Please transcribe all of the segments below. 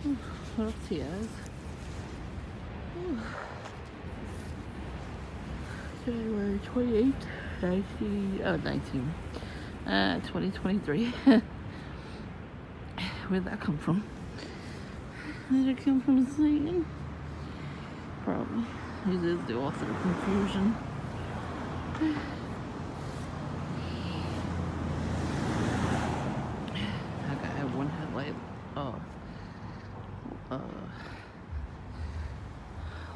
What else he has? January 28th, 2023. Where'd that come from? Did it come from Satan? Probably. He is the author of confusion. That guy had one headlight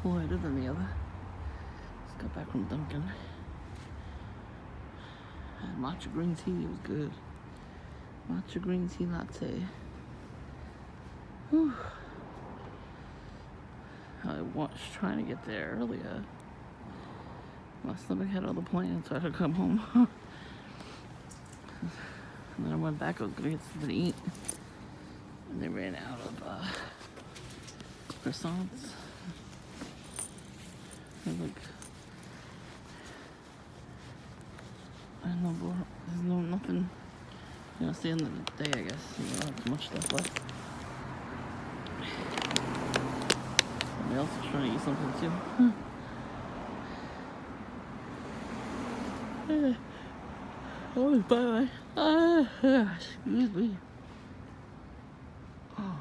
lighter than the other. Just got back from Dunkin'. Had matcha green tea, it was good. Matcha green tea latte. Whew. I was trying to get there earlier. My stomach had other plans, so I had to come home. And then I went back, I was gonna get something to eat. And they ran out of croissants. And there's nothing. You know, it's the end of the day, I guess. You don't have too much stuff left. Somebody else is trying to eat something too. Oh, bye. Excuse me. Oh.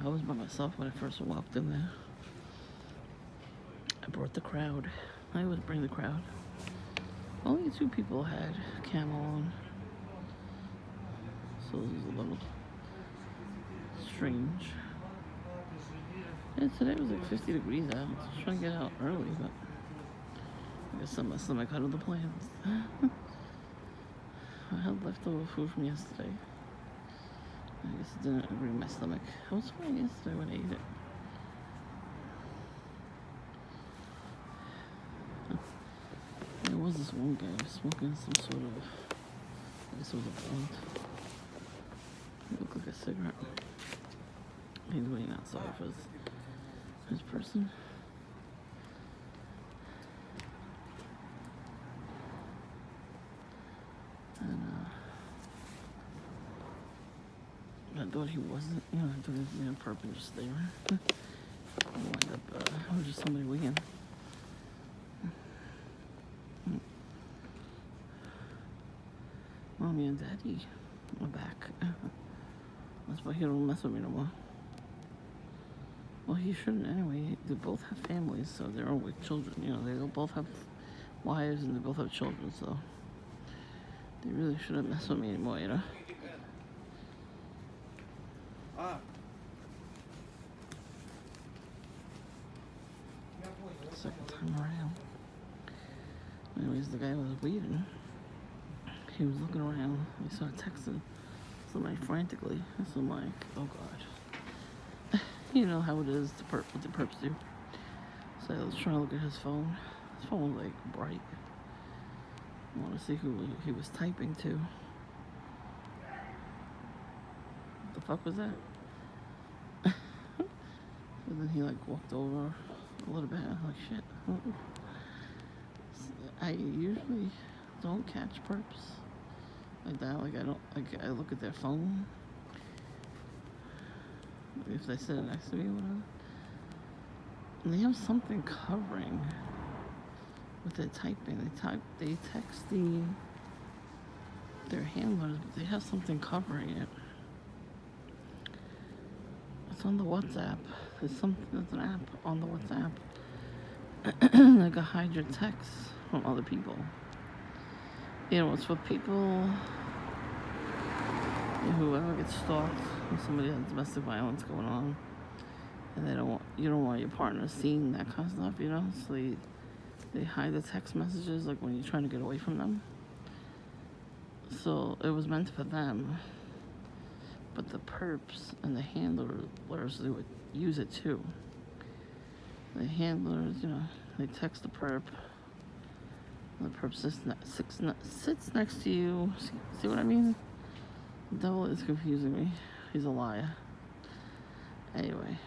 I was by myself when I first walked in there. I brought the crowd. I always bring the crowd. Only 2 people had camel on. So it was a little strange. And today was like 50 degrees out. I was trying to get out early, but I guess my stomach out of the plans. I had leftover food from yesterday. I guess it didn't agree with my stomach. I was fine yesterday when I ate it. There was this one guy smoking some sort of, I guess it was a blunt. It looked like a cigarette. He's waiting outside for his person. And I thought he wasn't, I thought he was being perp and just staring. I wind up, it was just somebody waiting. Mommy and Daddy are back. That's why he don't mess with me no more. Well, he shouldn't anyway. They both have families, so they're all with children. They both have wives and they both have children, so they really shouldn't mess with me anymore, Second time around. Anyways, the guy was waiting. He was looking around. He started texting somebody frantically. So I'm like, oh God. You know how it is, what the perps do. So I was trying to look at his phone. His phone was like bright. I want to see who he was typing to. What the fuck was that? And then he walked over a little bit. I was like, shit. I usually don't catch perps like that. I look at their phone if they sit next to me or whatever, and they have something covering what they're typing. They text their handlers, but they have something covering it. It's on the WhatsApp. There's an app on the WhatsApp that can hide your texts from other people. It's for people, whoever gets stalked, or somebody has domestic violence going on, and you don't want your partner seeing that kind of stuff, so they hide the text messages, like when you're trying to get away from them. So it was meant for them, but the perps and the handlers, they would use it too. The handlers, they text the perp. The perp sits next to you. See what I mean? The devil is confusing me. He's a liar. Anyway.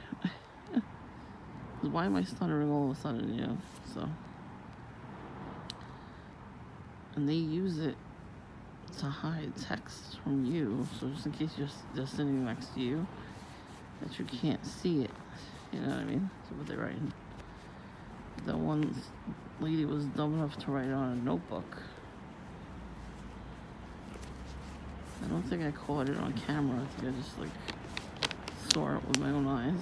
Why am I stuttering all of a sudden, So. And they use it to hide text from you, so just in case they're sitting next to you, that you can't see it. You know what I mean? So what they're writing. That one lady was dumb enough to write on a notebook. I don't think I caught it on camera. I think I just like saw it with my own eyes.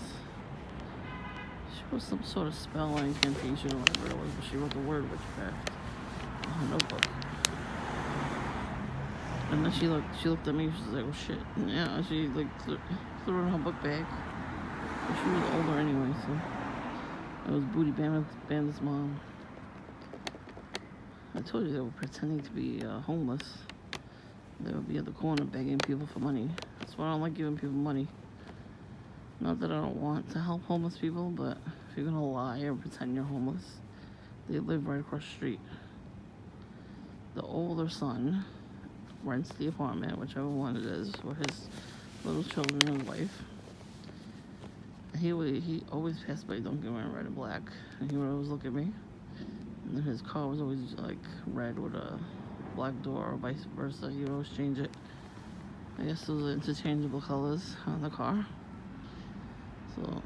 She wrote some sort of spell incantation or whatever it was, but she wrote the word witchcraft on her notebook. And then she looked at me. She was like, "Oh shit!" And yeah, she like threw it in her book bag. But she was older anyway, so it was Booty Bandit's mom. I told you they were pretending to be homeless. They would be at the corner begging people for money. That's why I don't like giving people money. Not that I don't want to help homeless people, but if you're gonna lie or pretend you're homeless, they live right across the street. The older son rents the apartment, whichever one it is, for his little children and his wife. He always passed by Dunkin' wearing red and black, and he would always look at me. And then his car was always like red with a black door, or vice versa. He would always change it. I guess those are interchangeable colors on the car. So,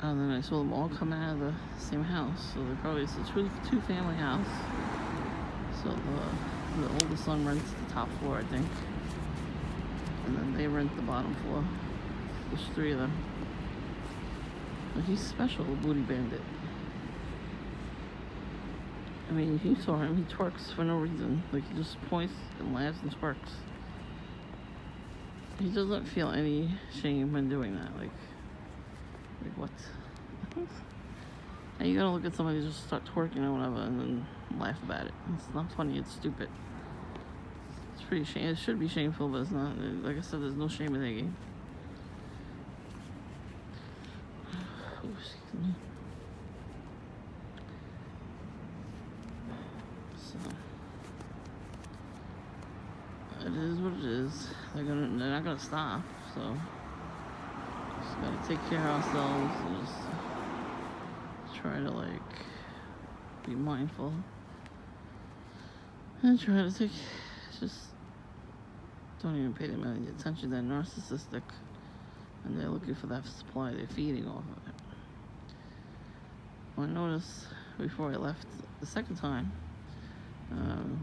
and then I saw them all coming out of the same house. So it's a two-family house. So the oldest son rents the top floor, I think, and then they rent the bottom floor. There's three of them. But he's special, Booty Bandit. I mean, you saw him, he twerks for no reason. Like, he just points and laughs and twerks. He doesn't feel any shame when doing that. Like what? And you gotta look at somebody just start twerking or whatever and then laugh about it. It's not funny, it's stupid. It's pretty shame. It should be shameful, but it's not. Like I said, there's no shame in that game. Oh, excuse me. So it is what it is. They're not gonna stop. So just gotta take care of ourselves and just try to like be mindful and try to just don't even pay them any attention. They're narcissistic and they're looking for that supply. They're feeding off of it. Well, I noticed before I left the second time,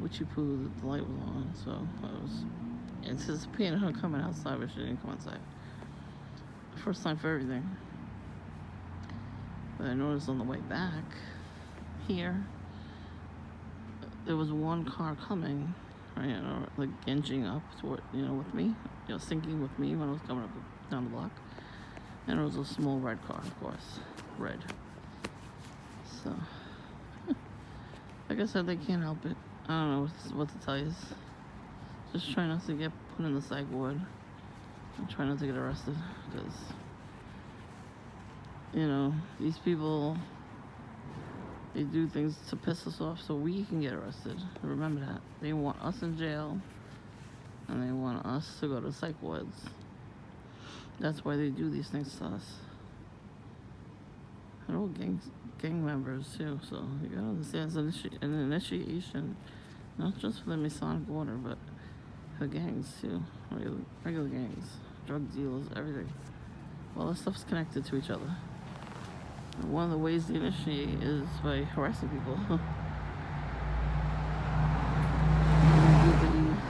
Witchy Poo, the light was on, so I was anticipating her coming outside, but she didn't come outside. First time for everything. But I noticed on the way back here, there was one car coming, right, like genging up toward, with me, syncing with me when I was coming up down the block. And it was a small red car, of course, red. So, like I said, they can't help it. I don't know what to tell you. Just try not to get put in the psych ward. And try not to get arrested, because, these people, they do things to piss us off so we can get arrested. Remember that. They want us in jail, and they want us to go to psych wards. That's why they do these things to us. They're all gang members too, so you gotta understand it's an initiation, not just for the Masonic order, but for gangs too, regular gangs, drug dealers, everything. All this stuff's connected to each other. And one of the ways they initiate is by harassing people.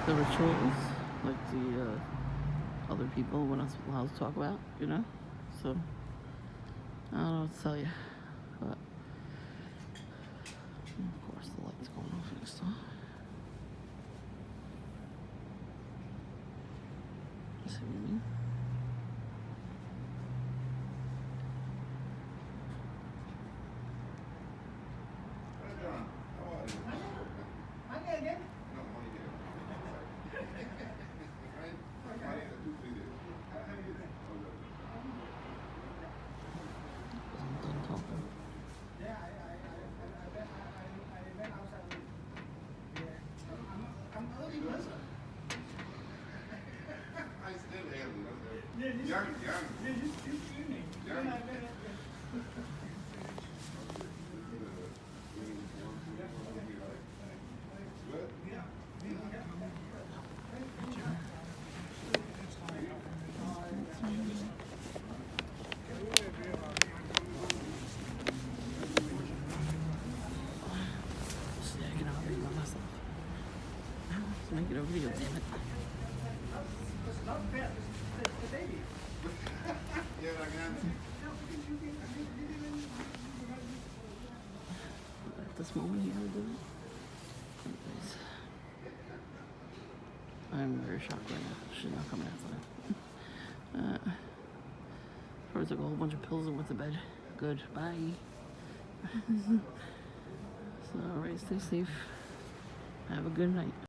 the rituals, like the other people we're not allowed to talk about, So I don't know what to tell you, but of course the light's going off next time. See what I mean? Let's make it a video, damn it. At this moment here, do it. Anyways, I'm very shocked right now. She's not coming outside. Probably took a whole bunch of pills and went to bed. Good. Bye. So, alright, stay safe. Have a good night.